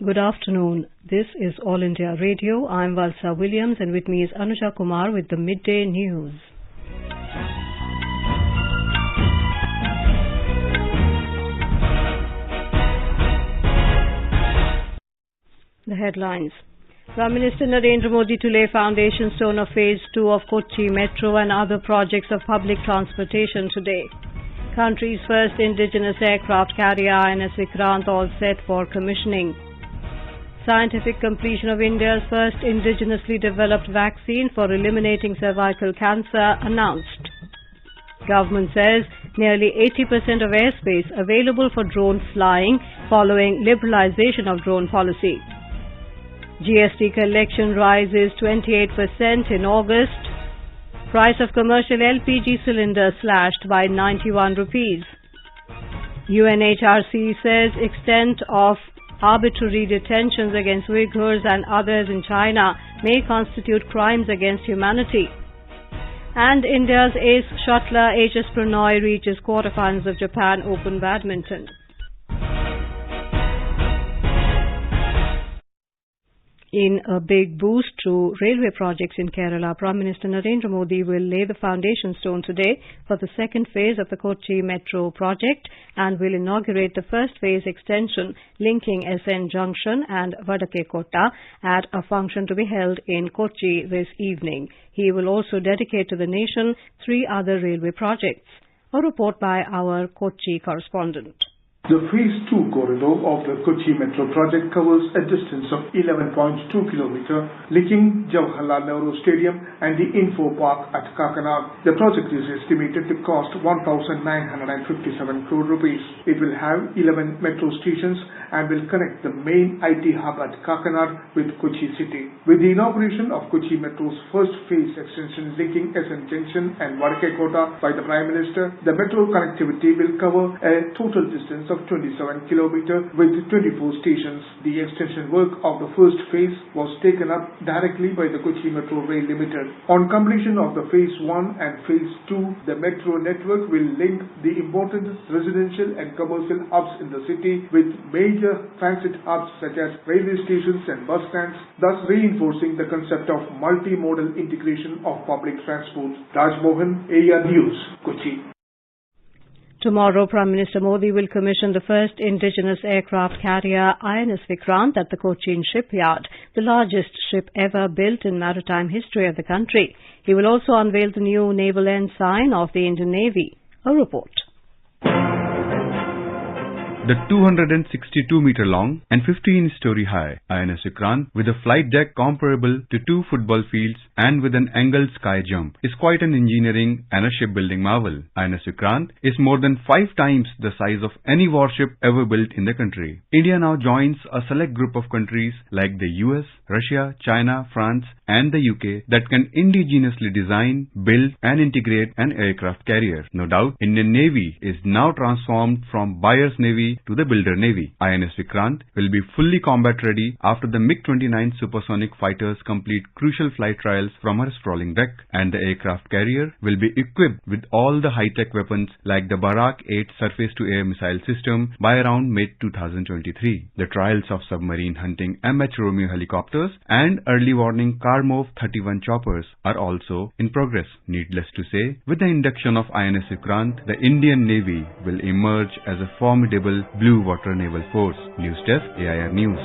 Good afternoon. This is All India Radio. I'm Valsa Williams and with me is Anuja Kumar with the Midday News. The headlines. Prime Minister Narendra Modi to lay foundation stone of Phase 2 of Kochi Metro and other projects of public transportation today. Country's first indigenous aircraft carrier INS Vikrant all set for commissioning. Scientific completion of India's first indigenously developed vaccine for eliminating cervical cancer announced. Government says nearly 80% of airspace available for drone flying following liberalization of drone policy. GST collection rises 28% in August. Price of commercial LPG cylinder slashed by 91 rupees. UNHRC says extent of arbitrary detentions against Uyghurs and others in China may constitute crimes against humanity. And India's ace shuttler HS Pranoy reaches quarterfinals of Japan Open Badminton. In a big boost to railway projects in Kerala, Prime Minister Narendra Modi will lay the foundation stone today for the second phase of the Kochi Metro project and will inaugurate the first phase extension linking SN Junction and Vadakekota at a function to be held in Kochi this evening. He will also dedicate to the nation 3 other railway projects. A report by our Kochi correspondent. The Phase 2 corridor of the Kochi Metro project covers a distance of 11.2 km, linking Jawaharlal Nehru Stadium and the Info Park at Kakinada. The project is estimated to cost 1,957 crore rupees. It will have 11 metro stations and will connect the main IT hub at Kakinada with Kochi city. With the inauguration of Kochi Metro's first phase extension linking SN Junction and Vadakekota by the Prime Minister, the metro connectivity will cover a total distance of 27 km with 24 stations. The extension work of the first phase was taken up directly by the Kochi Metro Rail Limited. On completion of the Phase 1 and Phase 2, the metro network will link the important residential and commercial hubs in the city with major transit hubs such as railway stations and bus stands, thus reinforcing the concept of multimodal integration of public transport. Raj Mohan, AR News, Kochi. Tomorrow, Prime Minister Modi will commission the first indigenous aircraft carrier INS Vikrant at the Cochin shipyard, the largest ship ever built in maritime history of the country. He will also unveil the new naval ensign of the Indian Navy. A report. The 262-meter-long and 15-story-high INS Vikrant, with a flight deck comparable to 2 football fields and with an angled sky jump, is quite an engineering and a shipbuilding marvel. INS Vikrant is more than 5 times the size of any warship ever built in the country. India now joins a select group of countries like the US, Russia, China, France and the UK that can indigenously design, build and integrate an aircraft carrier. No doubt, Indian Navy is now transformed from buyer's navy to the builder navy. INS Vikrant will be fully combat ready after the MiG-29 supersonic fighters complete crucial flight trials from her sprawling deck, and the aircraft carrier will be equipped with all the high-tech weapons like the Barak 8 surface-to-air missile system by around mid-2023. The trials of submarine hunting MH Romeo helicopters and early warning Karmov 31 choppers are also in progress. Needless to say, with the induction of INS Vikrant, the Indian Navy will emerge as a formidable blue water naval force. News Desk, AIR News.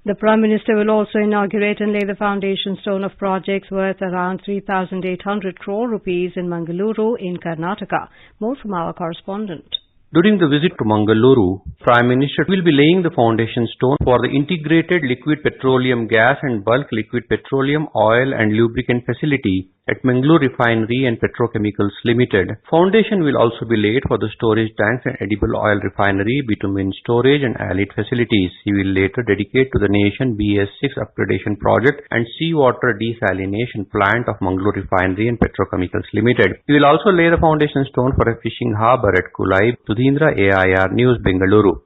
The Prime Minister will also inaugurate and lay the foundation stone of projects worth around 3,800 crore rupees in Mangaluru in Karnataka. More from our correspondent. During the visit to Mangaluru, Prime Minister will be laying the foundation stone for the integrated liquid petroleum gas and bulk liquid petroleum oil and lubricant facility at Mangaluru Refinery and Petrochemicals Limited. Foundation will also be laid for the storage tanks and edible oil refinery, bitumen storage and allied facilities. He will later dedicate to the nation BS6 upgradation project and seawater desalination plant of Mangaluru Refinery and Petrochemicals Limited. He will also lay the foundation stone for a fishing harbour at Kulai. Sudhindra, AIR News, Bengaluru.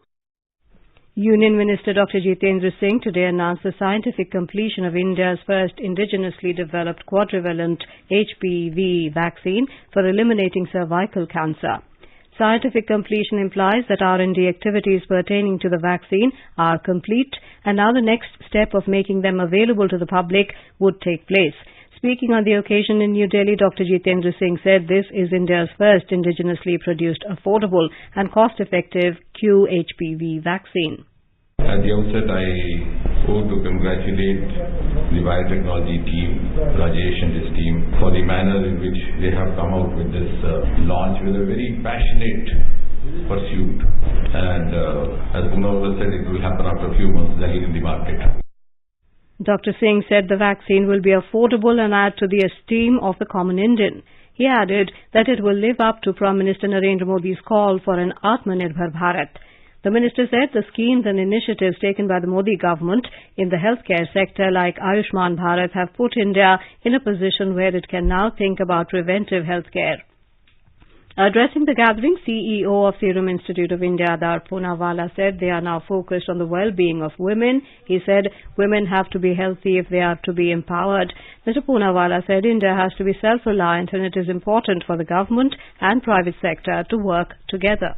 Union Minister Dr. Jitendra Singh today announced the scientific completion of India's first indigenously developed quadrivalent HPV vaccine for eliminating cervical cancer. Scientific completion implies that R&D activities pertaining to the vaccine are complete, and now the next step of making them available to the public would take place. Speaking on the occasion in New Delhi, Dr. Jitendra Singh said this is India's first indigenously produced, affordable and cost-effective QHPV vaccine. At the outset, I want to congratulate the biotechnology team, Rajesh and his team, for the manner in which they have come out with this launch with a very passionate pursuit. And as Punawar said, it will happen after a few months, they'll in the market. Dr. Singh said the vaccine will be affordable and add to the esteem of the common Indian. He added that it will live up to Prime Minister Narendra Modi's call for an Atmanirbhar Bharat. The minister said the schemes and initiatives taken by the Modi government in the healthcare sector like Ayushman Bharat have put India in a position where it can now think about preventive healthcare. Addressing the gathering, CEO of Serum Institute of India, Adar Poonawalla, said they are now focused on the well-being of women. He said women have to be healthy if they are to be empowered. Mr. Poonawalla said India has to be self-reliant and it is important for the government and private sector to work together.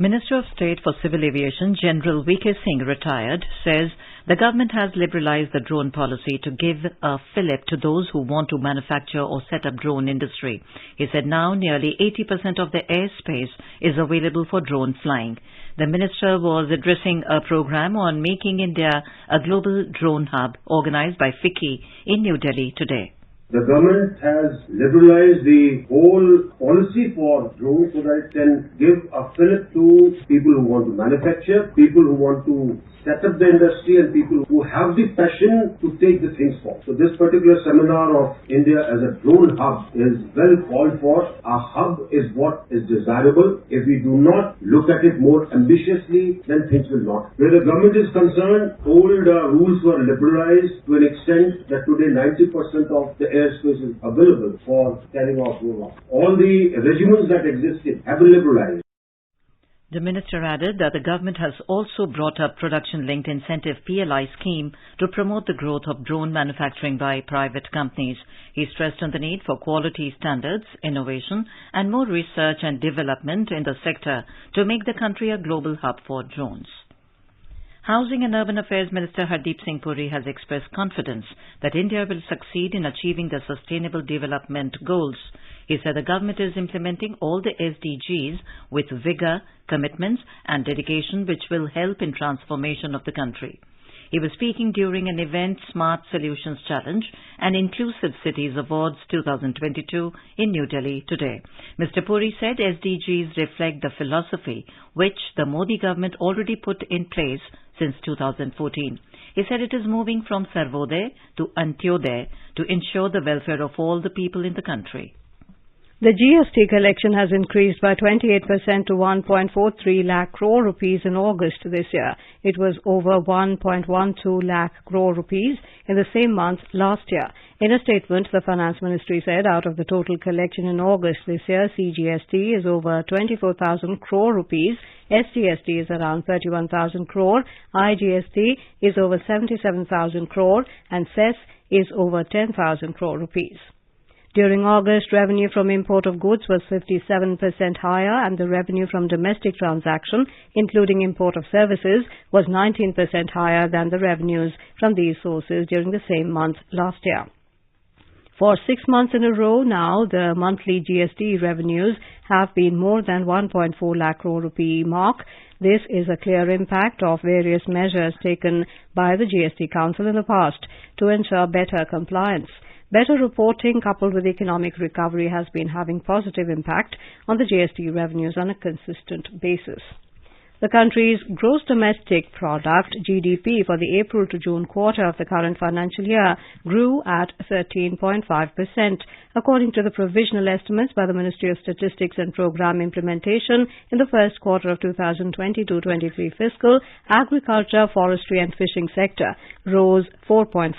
Minister of State for Civil Aviation, General V.K. Singh, retired, says the government has liberalized the drone policy to give a fillip to those who want to manufacture or set up drone industry. He said now nearly 80% of the airspace is available for drone flying. The minister was addressing a program on making India a global drone hub organized by FICCI in New Delhi today. The government has liberalized the whole policy for drones so that it can give a fillip to people who want to manufacture, people who want to set up the industry and people who have the passion to take the things forward. So this particular seminar of India as a drone hub is well called for. A hub is what is desirable. If we do not look at it more ambitiously, then things will not. Where the government is concerned, old rules were liberalized to an extent that today 90% of the airspace is available for carrying off drones. All the regimens that existed have been liberalized. The minister added that the government has also brought up production-linked incentive PLI scheme to promote the growth of drone manufacturing by private companies. He stressed on the need for quality standards, innovation and more research and development in the sector to make the country a global hub for drones. Housing and Urban Affairs Minister Hardeep Singh Puri has expressed confidence that India will succeed in achieving the Sustainable Development Goals. He said the government is implementing all the SDGs with vigour, commitments and dedication which will help in transformation of the country. He was speaking during an event, Smart Solutions Challenge and Inclusive Cities Awards 2022 in New Delhi today. Mr. Puri said SDGs reflect the philosophy which the Modi government already put in place since 2014. He said it is moving from Sarvodaya to Antyodaya to ensure the welfare of all the people in the country. The GST collection has increased by 28% to 1.43 lakh crore rupees in August this year. It was over 1.12 lakh crore rupees in the same month last year. In a statement, the Finance Ministry said out of the total collection in August this year, CGST is over 24,000 crore rupees, SGST is around 31,000 crore, IGST is over 77,000 crore and cess is over 10,000 crore rupees. During August, revenue from import of goods was 57% higher and the revenue from domestic transaction, including import of services, was 19% higher than the revenues from these sources during the same month last year. For 6 months in a row now, the monthly GST revenues have been more than 1.4 lakh crore rupee mark. This is a clear impact of various measures taken by the GST Council in the past to ensure better compliance. Better reporting coupled with economic recovery has been having positive impact on the GST revenues on a consistent basis. The country's gross domestic product, GDP, for the April to June quarter of the current financial year grew at 13.5%. According to the provisional estimates by the Ministry of Statistics and Programme Implementation, in the first quarter of 2022-23 fiscal, agriculture, forestry and fishing sector rose 4.5%.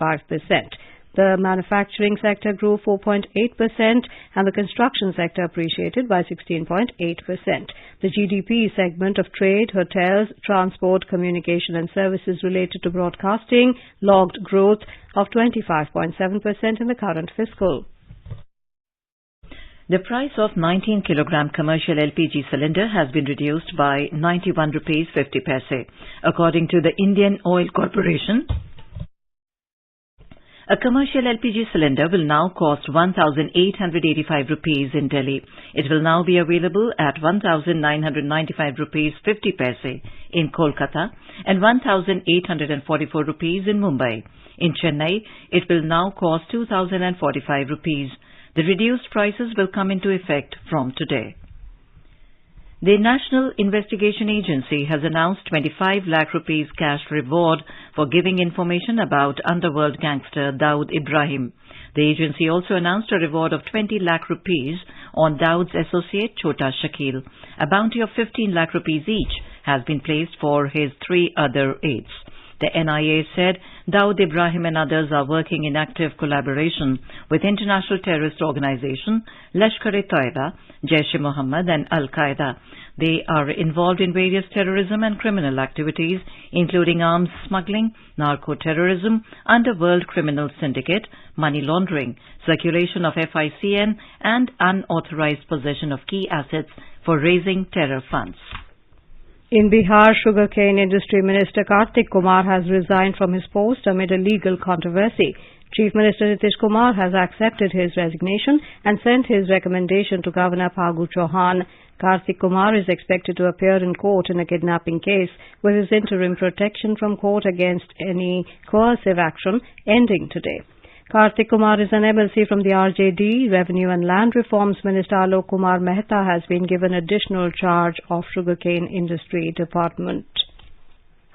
The manufacturing sector grew 4.8% and the construction sector appreciated by 16.8%. The GDP segment of trade, hotels, transport, communication and services related to broadcasting logged growth of 25.7% in the current fiscal. The price of 19 kilogram commercial LPG cylinder has been reduced by 91 rupees 50 paise. According to the Indian Oil Corporation, a commercial LPG cylinder will now cost 1,885 rupees in Delhi. It will now be available at 1,995 rupees 50 paise in Kolkata and 1,844 rupees in Mumbai. In Chennai, it will now cost 2,045 rupees. The reduced prices will come into effect from today. The National Investigation Agency has announced 25 lakh rupees cash reward for giving information about underworld gangster Dawood Ibrahim. The agency also announced a reward of 20 lakh rupees on Dawood's associate Chota Shakil. A bounty of 15 lakh rupees each has been placed for his 3 other aides. The NIA said Dawood Ibrahim and others are working in active collaboration with international terrorist organization Lashkar-e-Taiba, Jaish-e-Mohammed and Al-Qaeda. They are involved in various terrorism and criminal activities, including arms smuggling, narco-terrorism, underworld criminal syndicate, money laundering, circulation of FICN, and unauthorized possession of key assets for raising terror funds. In Bihar, Sugarcane Industry Minister Kartik Kumar has resigned from his post amid a legal controversy. Chief Minister Nitish Kumar has accepted his resignation and sent his recommendation to Governor Phagu Chauhan. Kartik Kumar is expected to appear in court in a kidnapping case, with his interim protection from court against any coercive action ending today. Kartik Kumar is an MLC from the RJD. Revenue and Land Reforms Minister Alok Kumar Mehta has been given additional charge of Sugarcane Industry Department.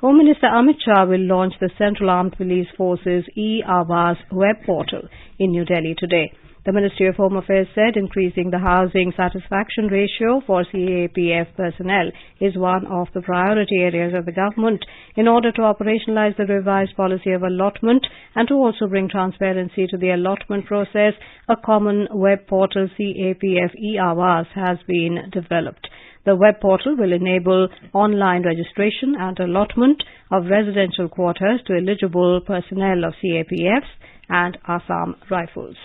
Home Minister Amit Shah will launch the Central Armed Police Forces e-Awaaz web portal in New Delhi today. The Ministry of Home Affairs said increasing the housing satisfaction ratio for CAPF personnel is one of the priority areas of the government in order to operationalize the revised policy of allotment and to also bring transparency to the allotment process. A common web portal, CAPF e-Awaaz, has been developed. The web portal will enable online registration and allotment of residential quarters to eligible personnel of CAPFs and Assam Rifles.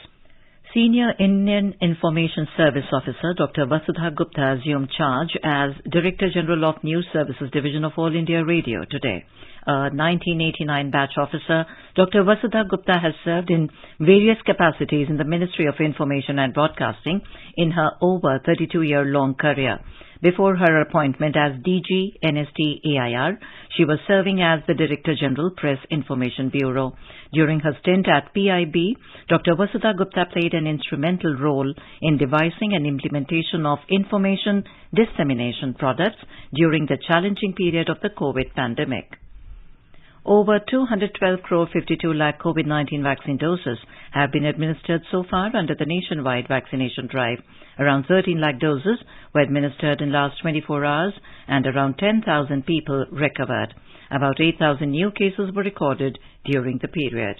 Senior Indian Information Service Officer Dr. Vasudha Gupta assumed charge as Director General of News Services Division of All India Radio today. A 1989 batch officer, Dr. Vasudha Gupta has served in various capacities in the Ministry of Information and Broadcasting in her over 32-year-long career. Before her appointment as DG NST AIR, she was serving as the Director General Press Information Bureau. During her stint at PIB, Dr. Vasudha Gupta played an instrumental role in devising and implementation of information dissemination products during the challenging period of the COVID pandemic. Over 212 crore 52 lakh COVID-19 vaccine doses have been administered so far under the nationwide vaccination drive. Around 13 lakh doses were administered in last 24 hours and around 10,000 people recovered. About 8,000 new cases were recorded during the period.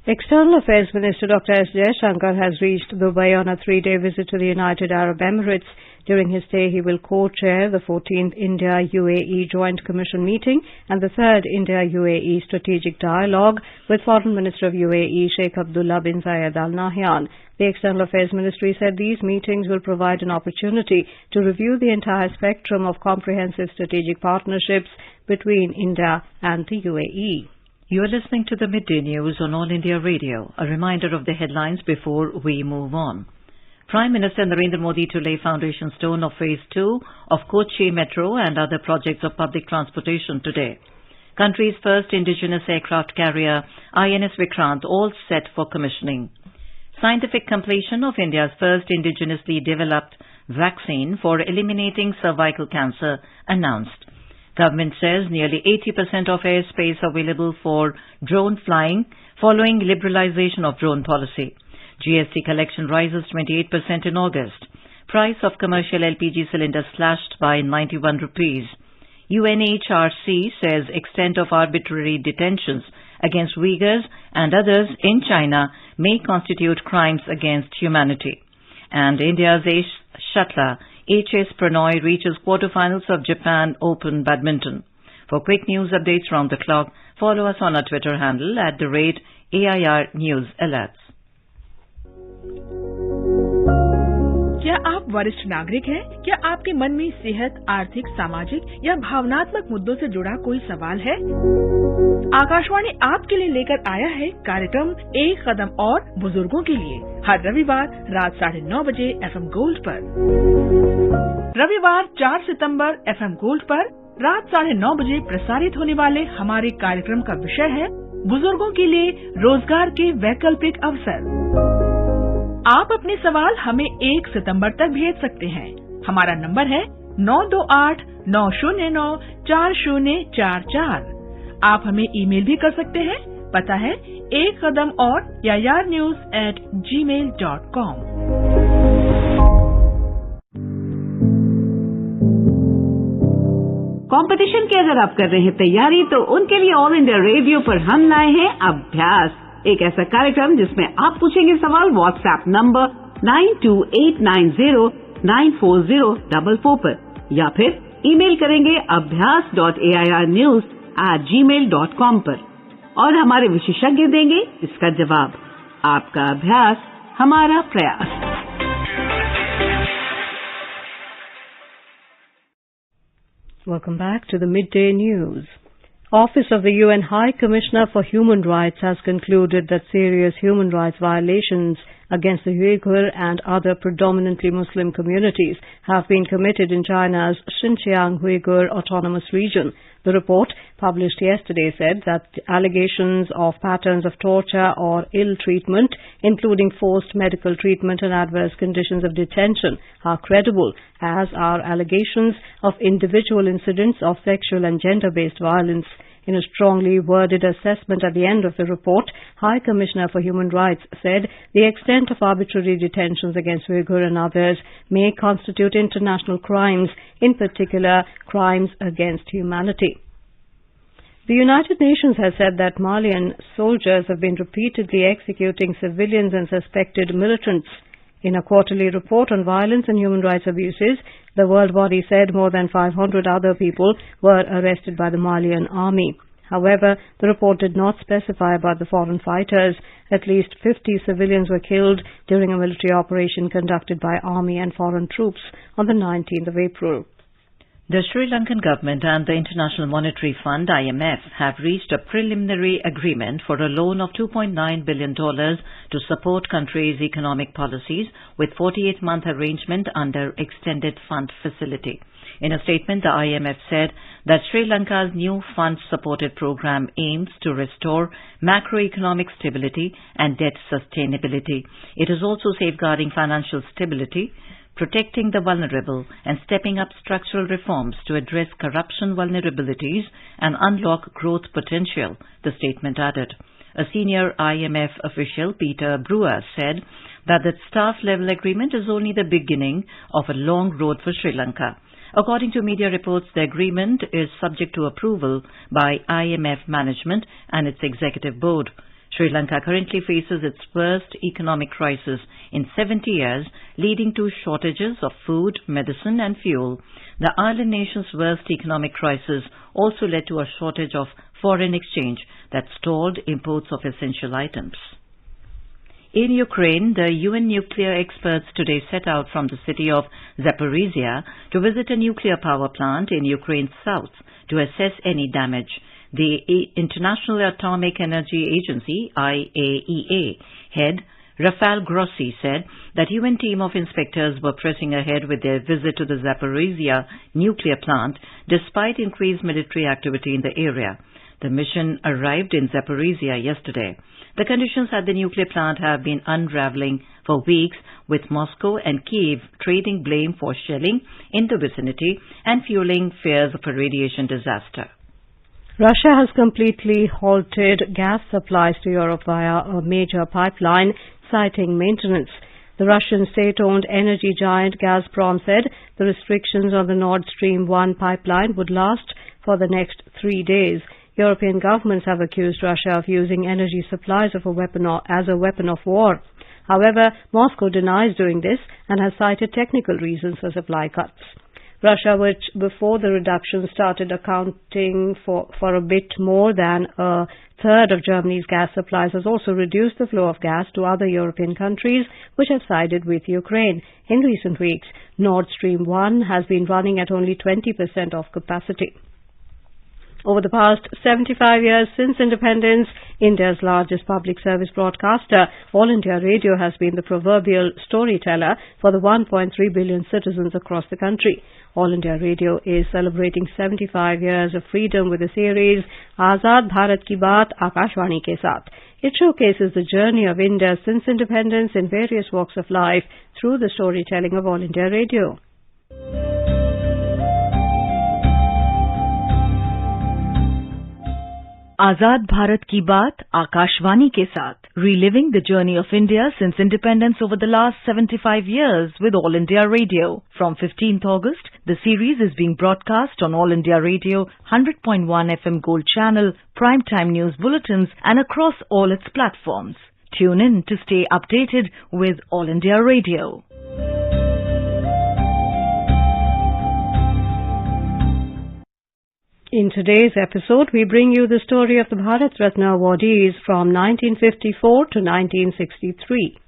External Affairs Minister Dr. S. Jaishankar has reached Dubai on a 3-day visit to the United Arab Emirates. During his stay, he will co-chair the 14th India-UAE Joint Commission meeting and the 3rd India-UAE Strategic Dialogue with Foreign Minister of UAE Sheikh Abdullah bin Zayed Al Nahyan. The External Affairs Ministry said these meetings will provide an opportunity to review the entire spectrum of comprehensive strategic partnerships between India and the UAE. You are listening to the Midday News on All India Radio. A reminder of the headlines before we move on. Prime Minister Narendra Modi to lay foundation stone of Phase 2 of Kochi Metro and other projects of public transportation today. Country's first indigenous aircraft carrier, INS Vikrant, all set for commissioning. Scientific completion of India's first indigenously developed vaccine for eliminating cervical cancer announced. Government says nearly 80% of airspace available for drone flying following liberalization of drone policy. GST collection rises 28% in August. Price of commercial LPG cylinder slashed by 91 rupees. UNHRC says extent of arbitrary detentions against Uyghurs and others in China may constitute crimes against humanity. And India's ace shuttler H.S. Pranoy reaches quarterfinals of Japan Open Badminton. For quick news updates round the clock, follow us on our Twitter handle @AIR News Alerts. क्या आप वरिष्ठ नागरिक हैं? क्या आपके मन में सेहत, आर्थिक, सामाजिक या भावनात्मक मुद्दों से जुड़ा कोई सवाल है? आकाशवाणी आपके लिए लेकर आया है कार्यक्रम एक कदम और बुजुर्गों के लिए, हर रविवार रात 9:30 बजे FM गोल्ड पर। रविवार 4 सितंबर FM गोल्ड पर रात 9:30 बजे प्रसारित होने वाले हमारे कार्यक्रम का विषय है बुजुर्गों के लिए रोजगार के वैकल्पिक अवसर। आप अपने सवाल हमें 1 सितंबर तक भेज सकते हैं। हमारा नंबर है 9289094044। आप हमें ईमेल भी कर सकते हैं। पता है एक कदम और yarnews@gmail.com। कंपटीशन की अगर आप कर रहे हैं तैयारी, तो उनके लिए ऑल इंडिया रेडियो पर हम लाए हैं अभ्यास, एक ऐसा कार्यक्रम जिसमें आप पूछेंगे सवाल व्हाट्सएप नंबर 9289094044 पर, या फिर ईमेल करेंगे abhyas.airnews@gmail.com पर, और हमारे विशेषज्ञ देंगे इसका जवाब। आपका अभ्यास हमारा प्रयास। Welcome back to the Midday News. Office of the UN High Commissioner for Human Rights has concluded that serious human rights violations against the Uyghur and other predominantly Muslim communities have been committed in China's Xinjiang Uyghur Autonomous Region. The report, published yesterday, said that allegations of patterns of torture or ill treatment, including forced medical treatment and adverse conditions of detention, are credible, as are allegations of individual incidents of sexual and gender-based violence. In a strongly worded assessment at the end of the report, High Commissioner for Human Rights said the extent of arbitrary detentions against Uyghur and others may constitute international crimes, in particular crimes against humanity. The United Nations has said that Malian soldiers have been repeatedly executing civilians and suspected militants. In a quarterly report on violence and human rights abuses, the world body said more than 500 other people were arrested by the Malian army. However, the report did not specify about the foreign fighters. At least 50 civilians were killed during a military operation conducted by army and foreign troops on the 19th of April. The Sri Lankan government and the International Monetary Fund (IMF) have reached a preliminary agreement for a loan of $2.9 billion to support country's economic policies with 48-month arrangement under Extended Fund Facility. In a statement, the IMF said that Sri Lanka's new fund-supported program aims to restore macroeconomic stability and debt sustainability. It is also safeguarding financial stability, protecting the vulnerable, and stepping up structural reforms to address corruption vulnerabilities and unlock growth potential, the statement added. A senior IMF official, Peter Brewer, said that the staff-level agreement is only the beginning of a long road for Sri Lanka. According to media reports, the agreement is subject to approval by IMF management and its executive board. Sri Lanka currently faces its worst economic crisis in 70 years, leading to shortages of food, medicine and fuel. The island nation's worst economic crisis also led to a shortage of foreign exchange that stalled imports of essential items. In Ukraine, the UN nuclear experts today set out from the city of Zaporizhia to visit a nuclear power plant in Ukraine's south to assess any damage. The International Atomic Energy Agency, IAEA, head Rafael Grossi said that UN team of inspectors were pressing ahead with their visit to the Zaporizhia nuclear plant despite increased military activity in the area. The mission arrived in Zaporizhia yesterday. The conditions at the nuclear plant have been unraveling for weeks, with Moscow and Kiev trading blame for shelling in the vicinity and fueling fears of a radiation disaster. Russia has completely halted gas supplies to Europe via a major pipeline, citing maintenance. The Russian state-owned energy giant Gazprom said the restrictions on the Nord Stream 1 pipeline would last for the next 3 days. European governments have accused Russia of using energy supplies as a weapon of war. However, Moscow denies doing this and has cited technical reasons for supply cuts. Russia, which before the reduction started accounting for a bit more than a third of Germany's gas supplies, has also reduced the flow of gas to other European countries which have sided with Ukraine. In recent weeks, Nord Stream 1 has been running at only 20% of capacity. Over the past 75 years since independence, India's largest public service broadcaster, All India Radio, has been the proverbial storyteller for the 1.3 billion citizens across the country. All India Radio is celebrating 75 years of freedom with the series Azad Bharat Ki Baat Akashwani ke Saath. It showcases the journey of India since independence in various walks of life through the storytelling of All India Radio. आजाद भारत की बात आकाशवाणी के साथ, reliving the journey of India since independence over the last 75 years with All India Radio. From 15th August, the series is being broadcast on All India Radio, 100.1 FM Gold Channel, primetime news bulletins and across all its platforms. Tune in to stay updated with All India Radio. In today's episode, we bring you the story of the Bharat Ratna Awardees from 1954 to 1963.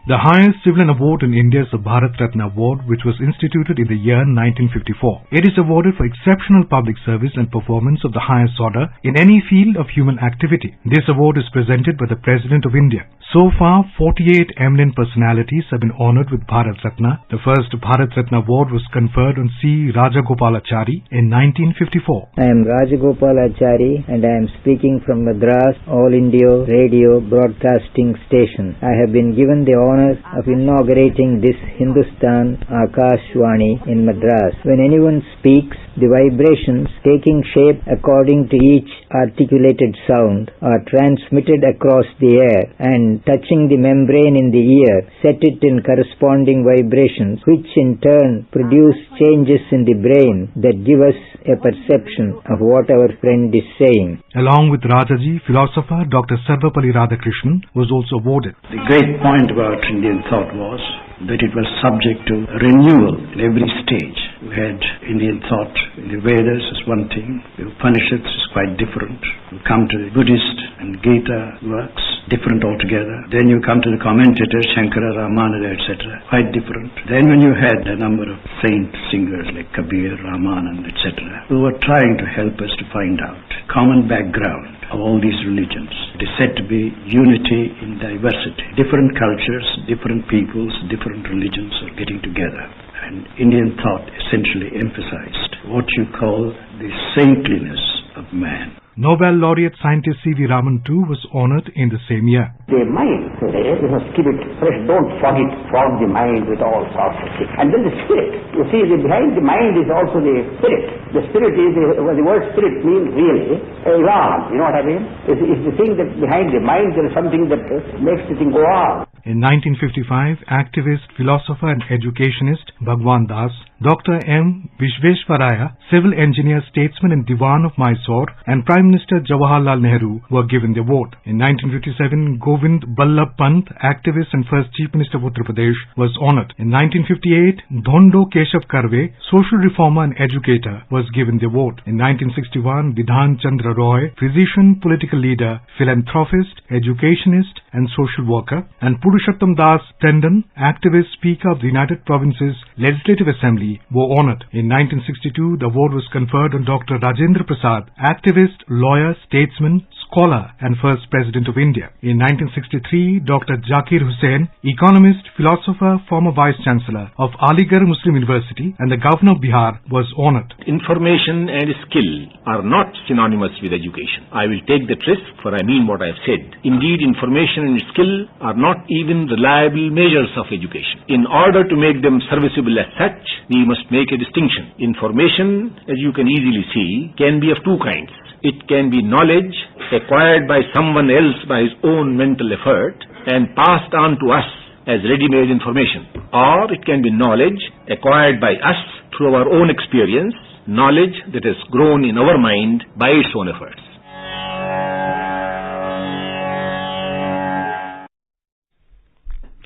The highest civilian award in India is the Bharat Ratna Award, which was instituted in the year 1954. It is awarded for exceptional public service and performance of the highest order in any field of human activity. This award is presented by the President of India. So far, 48 eminent personalities have been honored with Bharat Ratna. The first Bharat Ratna Award was conferred on C. Rajagopalachari in 1954. I am Rajagopalachari and I am speaking from Madras All India Radio Broadcasting Station. I have been given the honor of inaugurating this Hindustan Akashwani in Madras. When anyone speaks, the vibrations taking shape according to each articulated sound are transmitted across the air and touching the membrane in the ear, set it in corresponding vibrations, which in turn produce changes in the brain that give us a perception of what our friend is saying. Along with Rajaji, philosopher Dr. Sarvapalli Radhakrishnan was also awarded. The great point about Indian thought was that it was subject to renewal at every stage. We had Indian thought in the Vedas is one thing, the Upanishads is quite different. You come to the Buddhist and Gita works, different altogether. Then you come to the commentators, Shankara, Ramananda, etc., quite different. Then when you had a number of saint singers like Kabir, Ramananda, etc., who were trying to help us to find out common background of all these religions. It is said to be unity in diversity. Different cultures, different peoples, different religions are getting together. And Indian thought essentially emphasized what you call the saintliness of man. Nobel laureate scientist C.V. Raman too was honored in the same year. The mind, you must keep it fresh. Don't fog the mind with all sorts of things. And then the spirit. You see, behind the mind is also the spirit. The spirit is, the word spirit means really elan. You know what I mean? It's the thing that behind the mind there is something that makes the thing go on. In 1955, activist, philosopher and educationist Bhagwan Das, Dr. M. Vishveshwaraya, civil engineer, statesman and Diwan of Mysore, and Prime Minister Jawaharlal Nehru were given the award. In 1957, Govind Ballabh Pant, activist and first Chief Minister of Uttar Pradesh, was honored. In 1958, Dhondo Keshav Karve, social reformer and educator, was given the award. In 1961, Vidhan Chandra Roy, physician, political leader, philanthropist, educationist and social worker, and Purushottam Das Tandon, activist, Speaker of the United Provinces Legislative Assembly, were honored. In 1962, the award was conferred on Dr. Rajendra Prasad, activist, lawyer, statesman, scholar and first President of India. In 1963, Dr. Zakir Hussain, economist, philosopher, former Vice Chancellor of Aligarh Muslim University and the Governor of Bihar, was honored. Information and skill are not synonymous with education. I will take that risk, for I mean what I have said. Indeed, information and skill are not even reliable measures of education. In order to make them serviceable as such, we must make a distinction. Information, as you can easily see, can be of two kinds. It can be knowledge acquired by someone else by his own mental effort and passed on to us as ready-made information. Or it can be knowledge acquired by us through our own experience, knowledge that has grown in our mind by its own efforts.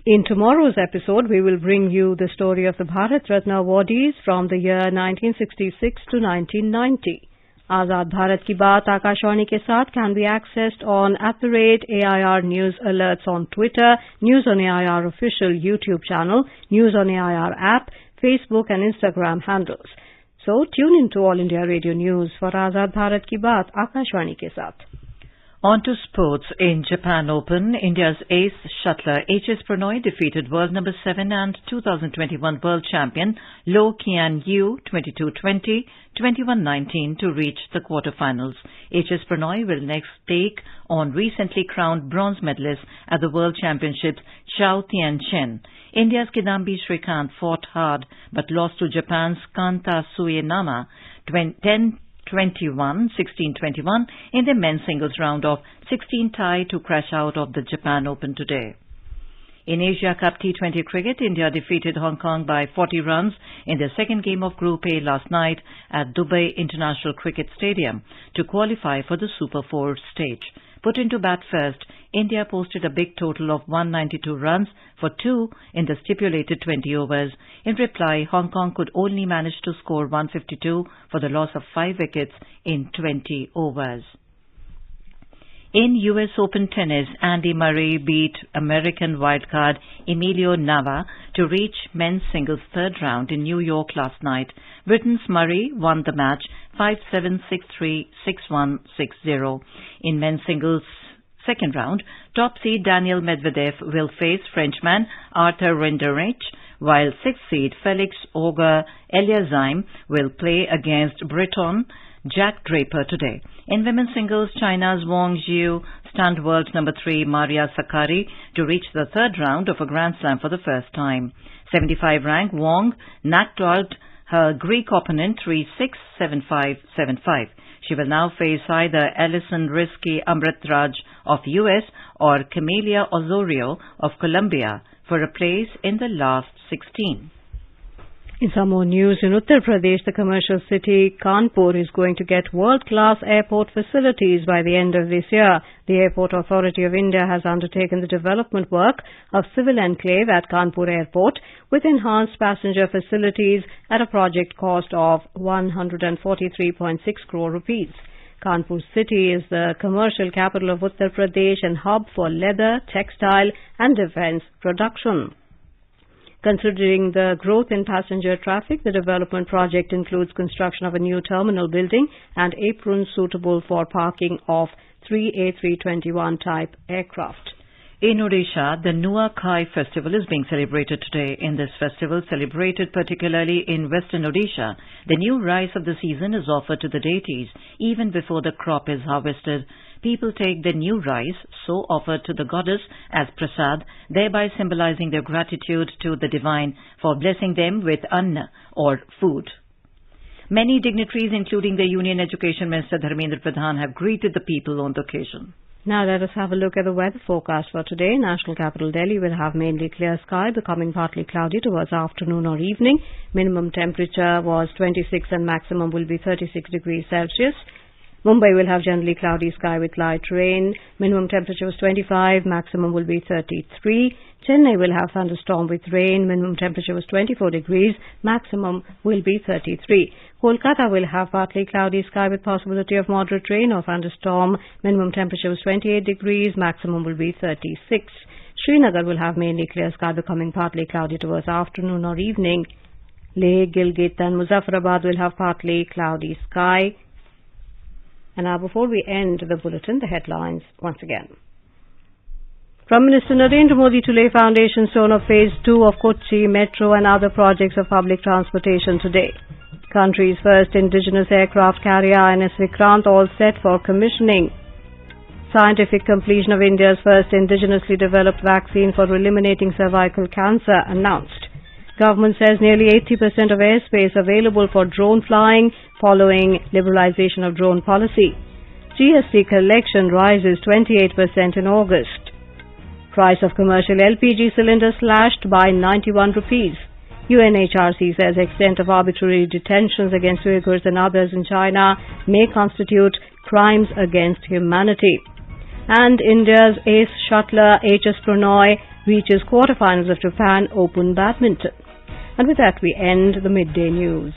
In tomorrow's episode, we will bring you the story of the Bharat Ratna Awardees from the year 1966 to 1990. Azad Bharat Ki Baat Akashwani ke saath can be accessed on @AIR News Alerts on Twitter, News on AIR official YouTube channel, News on AIR app, Facebook and Instagram handles. So tune in to All India Radio News for Azad Bharat Ki Baat Akashwani ke saath. On to sports. In Japan Open, India's ace shuttler HS Prannoy defeated world number 7 and 2021 world champion Loh Kian Yu 22-20, 21-19 to reach the quarterfinals. HS Prannoy will next take on recently crowned bronze medalist at the World Championships Chao Tien-chen. India's Kidambi Srikanth fought hard but lost to Japan's Kanta Suenama 10-21, 16-21 in the men's singles round of 16 tie to crash out of the Japan Open today. In Asia Cup T20 cricket, India defeated Hong Kong by 40 runs in their second game of Group A last night at Dubai International Cricket Stadium to qualify for the Super 4 stage. Put into bat first, India posted a big total of 192 runs for 2 in the stipulated 20 overs. In reply, Hong Kong could only manage to score 152 for the loss of 5 wickets in 20 overs. In US Open tennis, Andy Murray beat American wildcard Emilio Nava to reach men's singles third round in New York last night. Britain's Murray won the match 5-7, 6-3, 6-1, 6-0. In men's singles second round, top seed Daniel Medvedev will face Frenchman Arthur Rinderknech, while sixth seed Felix Auger-Aliassime will play against Breton Jack Draper today. In women's singles, China's Wang Zhu stunned world number 3 Maria Sakkari to reach the third round of a Grand Slam for the first time. 75 rank Wang knocked out her Greek opponent 3-6, 7-5, 7-5. She will now face either Alison Risky-Amritraj of US or Camelia Osorio of Colombia for a place in the last 16. In some more news, in Uttar Pradesh, the commercial city Kanpur is going to get world-class airport facilities by the end of this year. The Airport Authority of India has undertaken the development work of civil enclave at Kanpur Airport with enhanced passenger facilities at a project cost of 143.6 crore rupees. Kanpur city is the commercial capital of Uttar Pradesh and hub for leather, textile and defence production. Considering the growth in passenger traffic, the development project includes construction of a new terminal building and aprons suitable for parking of 3 A321 type aircraft. In Odisha, the Nuakhai festival is being celebrated today. In this festival, celebrated particularly in western Odisha, the new rice of the season is offered to the deities even before the crop is harvested. People take the new rice, so offered to the goddess, as prasad, thereby symbolizing their gratitude to the divine for blessing them with anna or food. Many dignitaries, including the Union Education Minister Dharmendra Pradhan, have greeted the people on the occasion. Now let us have a look at the weather forecast for today. National capital Delhi will have mainly clear sky, becoming partly cloudy towards afternoon or evening. Minimum temperature was 26 and maximum will be 36 degrees Celsius. Mumbai will have generally cloudy sky with light rain. Minimum temperature was 25, maximum will be 33. Chennai will have thunderstorm with rain. Minimum temperature was 24 degrees, maximum will be 33. Kolkata will have partly cloudy sky with possibility of moderate rain or thunderstorm. Minimum temperature was 28 degrees, maximum will be 36. Srinagar will have mainly clear sky, becoming partly cloudy towards afternoon or evening. Leh, Gilgit and Muzaffarabad will have partly cloudy sky. And now, before we end the bulletin, the headlines once again. Prime Minister Narendra Modi to lay foundation stone of Phase 2 of Kochi Metro and other projects of public transportation today. Country's first indigenous aircraft carrier INS Vikrant all set for commissioning. Scientific completion of India's first indigenously developed vaccine for eliminating cervical cancer announced. Government says nearly 80% of airspace available for drone flying following liberalization of drone policy. GST collection rises 28% in August. Price of commercial LPG cylinder slashed by 91 rupees. UNHRC says extent of arbitrary detentions against Uyghurs and others in China may constitute crimes against humanity. And India's ace shuttler HS Prannoy reaches quarterfinals of Japan Open Badminton. And with that, we end the midday news.